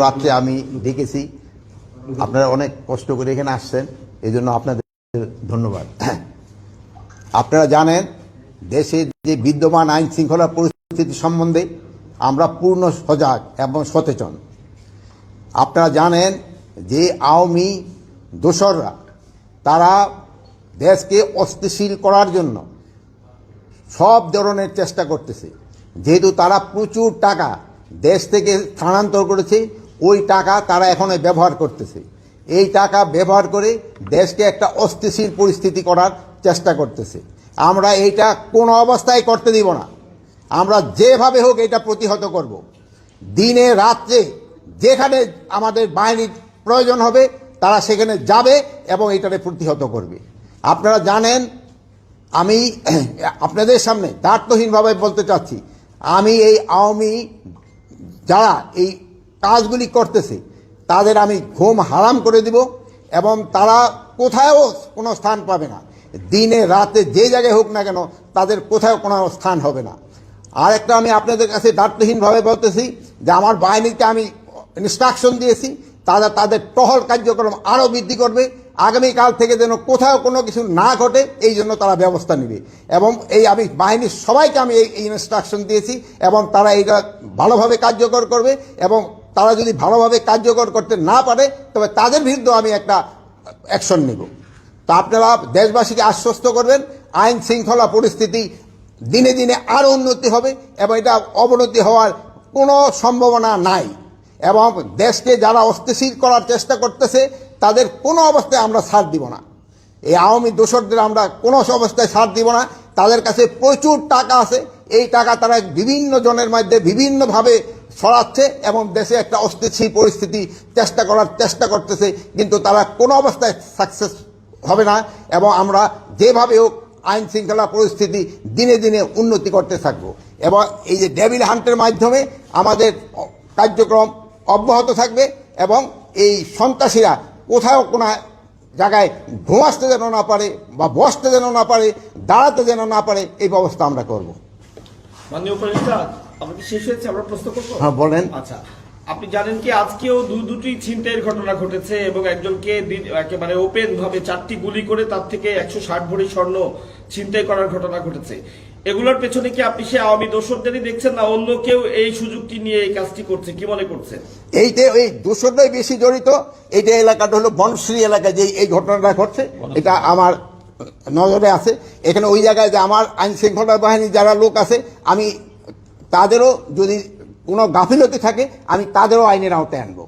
রাত্রে আমি দেখেছি, আপনারা অনেক কষ্ট করে এখানে আসছেন, এই জন্য আপনাদের ধন্যবাদ। আপনারা জানেন দেশে যে বিদ্যমান আইন শৃঙ্খলা পরিস্থিতি সম্বন্ধে আমরা পূর্ণ সজাগ এবং সচেতন। আপনারা জানেন যে আওয়ামী দোসররা তারা দেশকে অস্থিতিশীল করার জন্য সব ধরনের চেষ্টা করতেছে। যেহেতু তারা প্রচুর টাকা দেশ থেকে স্থানান্তর করেছে, ওই টাকা তারা এখন ব্যবহার করতেছে। এই টাকা ব্যবহার করে দেশকে একটা অস্থিতিশীল পরিস্থিতি করার চেষ্টা করতেছে। আমরা এইটা কোনো অবস্থায় করতে দিব না। আমরা যেভাবে হোক এটা প্রতিহত করব। দিনে রাত্রে যেখানে আমাদের বাহিনীর প্রয়োজন হবে তারা সেখানে যাবে এবং এটাকে প্রতিহত করবে। আপনারা জানেন, আমি আপনাদের সামনে দায়িত্বহীনভাবে বলতে চাচ্ছি, আমি এই আওয়ামী যারা এই কাজগুলি করতেছে তাদের আমি ঘুম হারাম করে দিব এবং তারা কোথাও কোনো স্থান পাবে না। দিনে রাতে যে জায়গায় হোক না কেন তাদের কোথাও কোনো স্থান হবে না। আর একটা আমি আপনাদের কাছে দায়িত্বহীনভাবে বলতেছি যে আমার বাহিনীকে আমি ইনস্ট্রাকশন দিয়েছি, তারা তাদের টহল কার্যক্রম আরও বৃদ্ধি করবে। আগামীকাল থেকে যেন কোথাও কোনো কিছু না ঘটে এই জন্য তারা ব্যবস্থা নেবে। এবং এই আমি বাহিনীর সবাইকে আমি এই ইনস্ট্রাকশন দিয়েছি এবং তারা এইটা ভালোভাবে কার্যকর করবে। এবং তারা যদি ভালোভাবে কার্যকর করতে না পারে তবে তাদের বিরুদ্ধে আমি একটা অ্যাকশন নেব। তা আপনারা দেশবাসীকে আশ্বস্ত করবেন, আইন শৃঙ্খলা পরিস্থিতি দিনে দিনে আরও উন্নতি হবে এবং এটা অবনতি হওয়ার কোনো সম্ভাবনা নাই। এবং দেশকে যারা অস্থিতিশীল করার চেষ্টা করতেছে তাদের কোনো অবস্থায় আমরা ছাড় দিব না। এই আওয়ামী দোসরদের আমরা কোনো অবস্থায় ছাড় দিব না। তাদের কাছে প্রচুর টাকা আছে, এই টাকা তারা বিভিন্ন জনের মধ্যে বিভিন্নভাবে ছড়াচ্ছে এবং দেশে একটা অস্থিতিশীল পরিস্থিতি চেষ্টা করতেছে, কিন্তু তারা কোনো অবস্থায় সাকসেস হবে না। এবং আমরা যেভাবে হোক আইন শৃঙ্খলা পরিস্থিতি দিনে দিনে উন্নতি করতে থাকবো। এবং এই যে ডেভিল হান্টের মাধ্যমে আমাদের কার্যক্রম অব্যাহত থাকবে এবং এই সন্ত্রাসীরা কোথাও কোনো জায়গায় ঘুমাতে যেন না পারে বা বসতে যেন না পারে, দাঁড়াতে যেন না পারে, এই ব্যবস্থা আমরা করব। মাননীয় উপদেষ্টা, আমাদের শেষ হয়েছে, আমরা প্রশ্ন করবো। হ্যাঁ বলেন। আচ্ছা, আপনি জানেন কি আজকেও দুটি ছিনতাইয়ের ঘটনা ঘটেছে এবং একজনকে একেবারে ওপেন ভাবে 4টি গুলি করে তার থেকে 160 ভরি স্বর্ণ ছিনতাই করার ঘটনা ঘটেছে। এগুলোর পেছনে কি আপনি সে আওয়ামী দোসরদেরই দেখছেন না অন্য কেউ এই সুযোগটি নিয়ে এই কাজটি করছে, কি মনে করছেন? এইটা এই দোসররাই বেশি জড়িত। এইটা এলাকাটা হলো বনশ্রী এলাকা, যে এই ঘটনাটা ঘটছে এটা আমার নজরে আছে। এখানে ওই জায়গায় যে আমার আইন শৃঙ্খলা বাহিনীর যারা লোক আছে, আমি তাদেরও যদি কোনো গাফিলতি থাকে আমি তাদেরও আইনের আওতায় আনবো।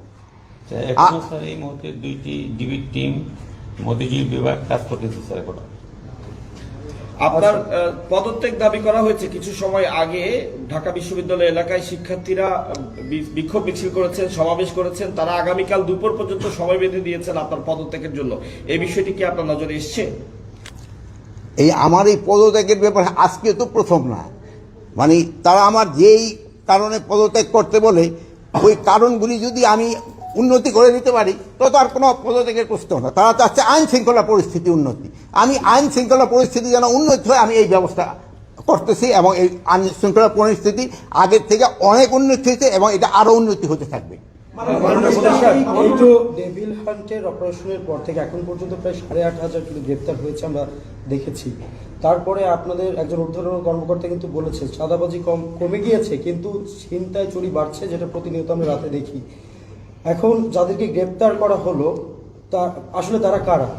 এই মুহূর্তে 2টি ডিবির টিম মতিঝিল বিভাগ কাজ করতেছে স্যার। এখন আপনার পদত্যাগ দাবি করা হয়েছে কিছু সময় আগে। ঢাকা বিশ্ববিদ্যালয় এলাকায় শিক্ষার্থীরা বিক্ষোভ মিছিল করেছেন, সমাবেশ করেছেন, তারা আগামীকাল দুপুর পর্যন্ত সময় বেঁধে দিয়েছেন আপনার পদত্যাগের জন্য। এই বিষয়টি কি আপনার নজরে এসছে? এই আমার এই পদত্যাগের ব্যাপারে আজকে তো প্রথম না, মানে তারা আমার যেই কারণে পদত্যাগ করতে বলে ওই কারণগুলি যদি আমি উন্নতি করে দিতে পারি তো আর কোনো পদত্যাগের প্রশ্ন না। তারা চাচ্ছে আইন শৃঙ্খলা পরিস্থিতি উন্নতি। আমি আইন শৃঙ্খলা পরিস্থিতি যেন উন্নতি হয় আমি এই ব্যবস্থা করতেছি এবং এই আইন শৃঙ্খলা পরিস্থিতি আগের থেকে অনেক উন্নতি হয়েছে এবং এটা আরও উন্নতি হতে থাকবে। এই তো ডেভিল হান্টের অপারেশনের পর থেকে এখন পর্যন্ত প্রায় 8,500 কিলো গ্রেপ্তার হয়েছে আমরা দেখেছি। তারপরে আপনাদের একজন ঊর্ধ্বতন কর্মকর্তা কিন্তু বলেছে চাঁদাবাজি কমে গিয়েছে কিন্তু ছিনতাই চুরি বাড়ছে, যেটা প্রতিনিয়ত আমরা রাতে দেখি। এখন যাদেরকে গ্রেপ্তার করা হলো তা আসলে তারা কারা?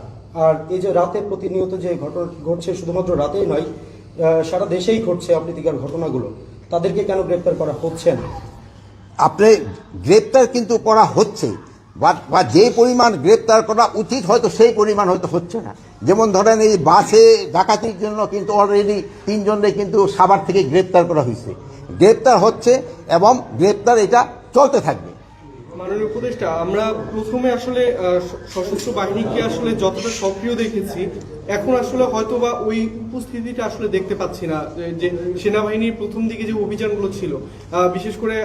আর এই যে রাতে প্রতিনিয়ত যে ঘটনা ঘটছে, শুধুমাত্র রাতেই নয় সারা দেশেই ঘটছে অপ্রীতিকর ঘটনাগুলো, তাদেরকে কেন গ্রেপ্তার করা হচ্ছে না? আপনি গ্রেপ্তার কিন্তু করা হচ্ছে, বা যে পরিমাণ গ্রেপ্তার করা উচিত হয়তো সেই পরিমাণ হয়তো হচ্ছে না। যেমন ধরেন এই বাসে ডাকাতির জন্য কিন্তু অলরেডি 3 জনকে কিন্তু সাভার থেকে গ্রেপ্তার করা হয়েছে। গ্রেপ্তার হচ্ছে এবং গ্রেপ্তার এটা চলতে থাকবে। মাননীয় উপদেষ্টা, আমরা প্রথমে আসলে সশস্ত্র বাহিনীকে আসলে যতটা সক্রিয় দেখেছি এখন আসলে হয়তোবা ওই উপস্থিতিটা আসলে দেখতে পাচ্ছি না, যে সেনাবাহিনীর প্রথম দিকে যে অভিযানগুলো ছিল, বিশেষ করে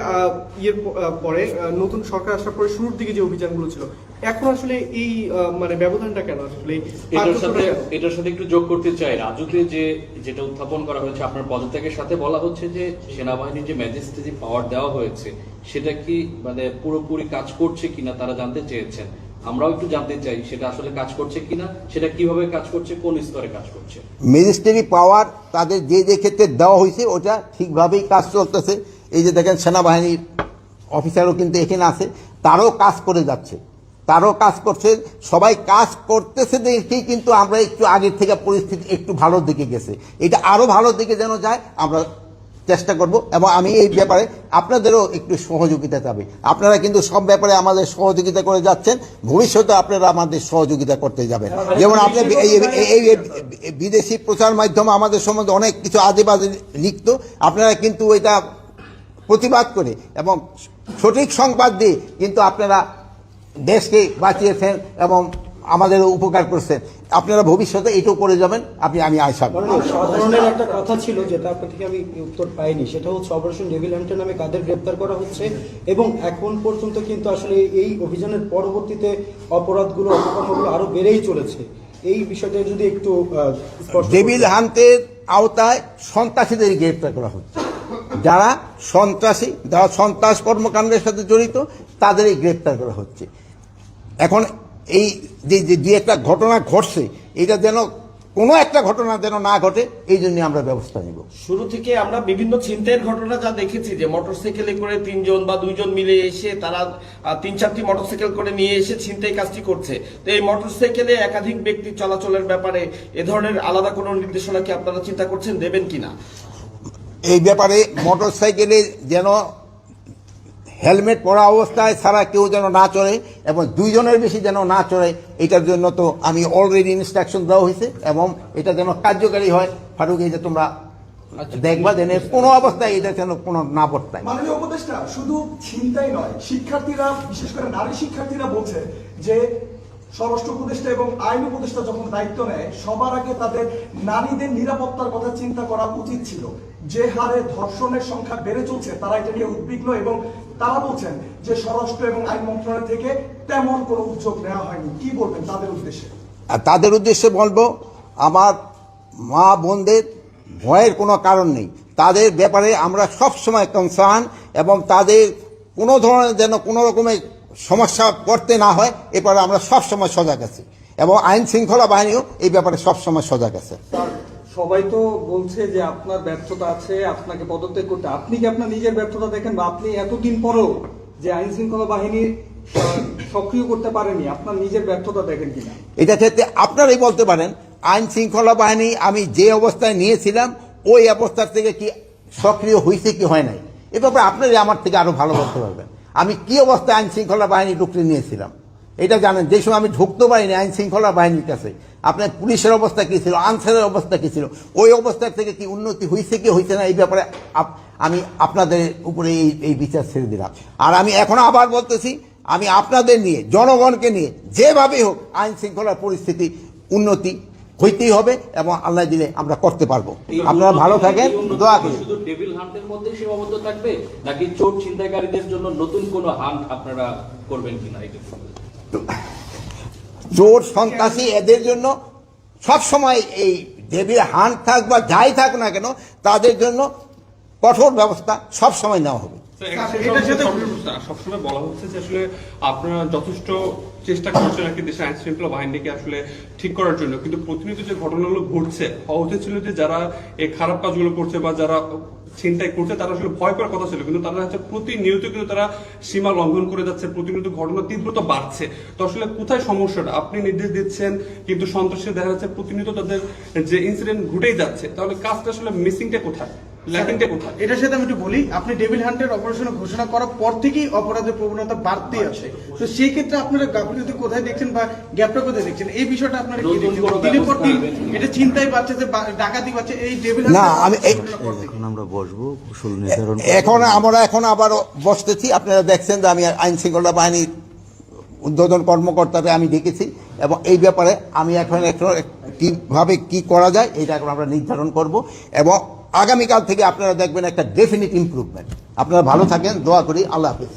পরে নতুন সরকার আসার পরে শুরুর দিকে যে অভিযানগুলো ছিল, এখন আসলে এই মানে ব্যবধানটা কেন আসলে এটার সাথে একটু যোগ করতে চাই। রাজুতে যেটা উত্থাপন করা হয়েছে আপনার পদত্যাগের সাথে, বলা হচ্ছে যে সেনাবাহিনীর যে ম্যাজিস্ট্রেসি পাওয়ার দেওয়া হয়েছে সেটা কি মানে পুরোপুরি কাজ করছে কিনা তারা জানতে চেয়েছেন। আমরাও একটু জানতে চাই সেটা আসলে কাজ করছে কিনা, সেটা কিভাবে কাজ করছে, কোন স্তরে কাজ করছে। ম্যাজিস্ট্রেরি পাওয়ার তাদের যে ক্ষেত্রে দেওয়া হয়েছে ওটা ঠিকভাবেই কাজ চলতেছে। এই যে দেখেন সেনাবাহিনীর অফিসারও কিন্তু এখানে আছে, তারও কাজ করে যাচ্ছে, তারও কাজ করছে, সবাই কাজ করতেছে দেখেই কিন্তু আমরা একটু আগের থেকে পরিস্থিতি একটু ভালোর দিকে গেছে। এটা আরো ভালোর দিকে যেন যায় আমরা চেষ্টা করব, এবং আমি এই ব্যাপারে আপনাদেরও একটু সহযোগিতা চাই। আপনারা কিন্তু সব ব্যাপারে আমাদের সহযোগিতা করে যাচ্ছেন, ভবিষ্যতে আপনারা আমাদের সহযোগিতা করতে যাবেন। যেমন আপনি এই বিদেশি প্রচার মাধ্যমে আমাদের সম্বন্ধে অনেক কিছু আজে বাজে লিখত, আপনারা কিন্তু এটা প্রতিবাদ করে এবং সঠিক সংবাদ দিয়ে কিন্তু আপনারা দেশকে বাঁচিয়েছেন এবং আমাদের উপকার করছেন। আপনারা ভবিষ্যতে এটাও করে যাবেন, আমি আশা করি। সাধারণের একটা কথা ছিল যেটা আপনার থেকে আমি উত্তর পাইনি, সেটা হচ্ছে অপারেশন ডেভিল হান্টার নামে কাদের গ্রেপ্তার করা হচ্ছে, এবং এখন পর্যন্ত কিন্তু আসলে এই অভিযানের পরবর্তীতে অপরাধগুলো অপকর্মগুলো আরো বেড়েই চলেছে। এই বিষয়টা যদি একটু ডেভিল হান্টের আওতায় সন্ত্রাসীদের গ্রেপ্তার করা হচ্ছে, যারা সন্ত্রাসী, যারা সন্ত্রাস কর্মকাণ্ডের সাথে জড়িত তাদেরই গ্রেপ্তার করা হচ্ছে। এখন এই যে একটা ঘটনা ঘটছে, এটা যেন কোনো একটা ঘটনা যেন না ঘটে, এই জন্য আমরা ব্যবস্থা নিব। শুরু থেকে আমরা বিভিন্ন ছিনতাইয়ের ঘটনা যা দেখেছি, যে মোটরসাইকেলে করে 3 জন বা 2 জন মিলে এসে তারা 3-4টি মোটরসাইকেল করে নিয়ে এসে ছিনতাই কাজটি করছে। তো এই মোটরসাইকেলে একাধিক ব্যক্তি চলাচলের ব্যাপারে এ ধরনের আলাদা কোনো নির্দেশনা কি আপনারা চিন্তা করছেন, দেবেন কিনা? এই ব্যাপারে মোটরসাইকেলে যেন হেলমেট পরা অবস্থায় ছাড়া কেউ যেন না চড়ে, এবং 2 জনের বেশি যেন না চড়ে, এটার জন্য তো আমি অলরেডি ইনস্ট্রাকশন দেওয়া হয়েছে, এবং এটা যেন কার্যকারী হয়। ফারুক, এই যে তোমরা দেখবা যেন কোনো অবস্থায় এটা যেন কোনো না বর্তায়। মাননীয় উপদেষ্টা, শুধু ছিনতাই নয়, শিক্ষার্থীরা, বিশেষ করে নারী শিক্ষার্থীরা বলছে যে স্বরাষ্ট্র উপদেষ্টা এবং আইন উপদেষ্টা যখন দায়িত্ব নেয়, সবার আগে তাদের নারীদের নিরাপত্তার কথা চিন্তা করা উচিত ছিল। যে হারে ধর্ষণের সংখ্যা বেড়ে চলছে, তারা এটা নিয়ে উদ্বিগ্ন, এবং তারা বলছেন যে স্বরাষ্ট্র এবং আইন মন্ত্রণালয় থেকে তেমন কোনো উদ্যোগ নেওয়া হয়নি। কি বলবেন তাদের উদ্দেশ্যে? আর তাদের উদ্দেশ্যে বলবো, আমার মা বোনদের ভয়ের কোনো কারণ নেই। তাদের ব্যাপারে আমরা সব সময় কনসার্ন, এবং তাদের কোনো ধরনের যেন কোনো রকমের সমস্যা পড়তে না হয়, এবারে আমরা সব সময় সজাগ আছি, এবং আইন শৃঙ্খলা বাহিনীও এই ব্যাপারে সব সময় সজাগ আছে। সবাই তো বলছে যে আপনার ব্যর্থতা আছে, আপনাকে পদত্যাগ করতে। আপনি কি আপনার নিজের ব্যর্থতা দেখেন, বা আপনি এতদিন পরেও যে আইন শৃঙ্খলা বাহিনী সক্রিয় করতে পারেনি, আপনার নিজের ব্যর্থতা দেখেন কিনা? এটা ক্ষেত্রে আপনারাই বলতে পারেন, আইন শৃঙ্খলা বাহিনী আমি যে অবস্থায় নিয়েছিলাম ওই অবস্থার থেকে কি সক্রিয় হয়েছে কি হয় নাই, এ ব্যাপারে আপনারাই আমার থেকে আরো ভালো বলতে পারবেন। আমি কি অবস্থায় আইন শৃঙ্খলা বাহিনী ঢুকতে নিয়েছিলাম এটা জানেন। যে সময় আমি ঢুকতে পারিনি আইন শৃঙ্খলা বাহিনীর কাছে, আপনার পুলিশের অবস্থা কি ছিল, আনসারের অবস্থা কি ছিল, ওই অবস্থার থেকে কি উন্নতি হয়েছে কি হয়েছে না, এই ব্যাপারে আমি আপনাদের উপরে এই বিচার ছেড়ে দিলাম। আর আমি এখন আবার বলতেছি, আমি আপনাদের নিয়ে, জনগণকে নিয়ে যেভাবে হোক আইন শৃঙ্খলার পরিস্থিতি উন্নতি হইতেই হবে, এবং আল্লাহ দিলে আমরা করতে পারবো। আপনারা ভালো থাকেন, দোয়া করি। শুধু ডেভিল হান্টের মধ্যে সীমাবদ্ধ থাকবে, নাকি চোর ছিনতাইকারীদের জন্য নতুন কোনো হান্ট আপনারা করবেন কিনা? চোর সন্ত্রাসী এদের জন্য সবসময় এই ডেভিল হান্ট থাক বা যাই থাক না কেন, তাদের জন্য কঠোর ব্যবস্থা সবসময় নেওয়া হবে। সবসময় বলা হচ্ছে যে আসলে আপনারা যথেষ্ট চেষ্টা করছেন আর কি দেশের আইন শৃঙ্খলা বাহিনীকে আসলে ঠিক করার জন্য, কিন্তু প্রতিনিয়ত যে ঘটনাগুলো ঘটছে, হওয়া উচিত ছিল যে যারা এই খারাপ কাজগুলো করছে বা যারা ছিনতাই করছে তারা আসলে ভয় করার কথা ছিল, কিন্তু তারা হচ্ছে প্রতিনিয়ত কিন্তু তারা সীমা লঙ্ঘন করে যাচ্ছে, প্রতিনিয়ত ঘটনা তীব্রতা বাড়ছে। তো আসলে কোথায় সমস্যাটা? আপনি নির্দেশ দিচ্ছেন কিন্তু সন্ত্রাসী দেখা যাচ্ছে প্রতিনিয়ত তাদের যে ইনসিডেন্ট ঘটেই যাচ্ছে, তাহলে কাজটা আসলে মিসিংটা কোথায়, ল্যাকিংটা কোথায়? এটার সাথে আমি একটু বলি, আপনি ডেভিল হান্টের অপারেশন ঘোষণা করার পর থেকেই অপরাধের প্রবণতা বাড়তে আছে। তো সেই ক্ষেত্রে আপনারা গাফিলতি কোথায় দেখছেন বা গ্যাপটা কোথায় দেখছেন, এই বিষয়টা আপনারা কি দেখছেন? দিনের পর দিন এটা চিন্তাই বাড়ছে, যে ডাকাতি বাড়ছে, এই ডেভিল না আমি এখন আমরা বসবো কৌশল নির্ধারণ। এখন আবার বসতেছি। আপনারা দেখছেন যে আমি আইন শৃঙ্খলা বাহিনীর উদ্বোধন কর্মকর্তাকে আমি ডেকেছি, এবং এই ব্যাপারে আমি এখন কিভাবে কি করা যায় এটা এখন আমরা নির্ধারণ করব এবং আগামীকাল থেকে আপনারা দেখবেন একটা ডেফিনিট ইমপ্রুভমেন্ট। আপনারা ভালো থাকেন, দোয়া করি। আল্লাহ হাফেজ।